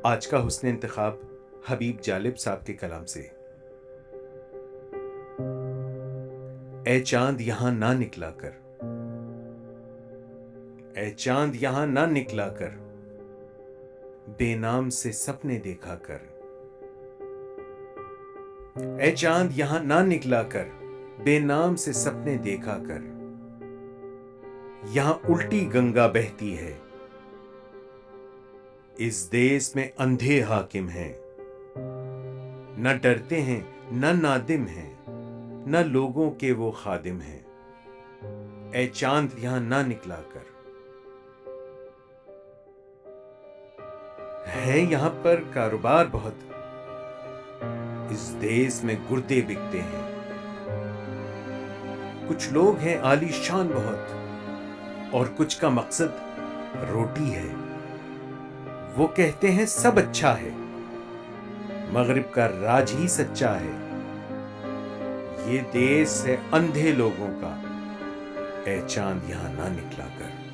आज का हुस्न इंतखाब हबीब जालिब साहब के कलाम से। ए चांद यहां ना निकला कर, ए चांद यहां ना निकला कर, बेनाम से सपने देखा कर। ए चांद यहां ना निकला कर, बेनाम से सपने देखा कर। यहां उल्टी गंगा बहती है, इस देश में अंधे हाकिम हैं। न डरते हैं न नादिम हैं, न लोगों के वो खादिम हैं। ए चांद यहां ना निकला कर। है यहां पर कारोबार बहुत, इस देश में गुर्दे बिकते हैं। कुछ लोग हैं आलीशान बहुत, और कुछ का मकसद रोटी है। वो कहते हैं सब अच्छा है, मगरिब का राज ही सच्चा है। ये देश है अंधे लोगों का, ए चांद यहां ना निकला कर।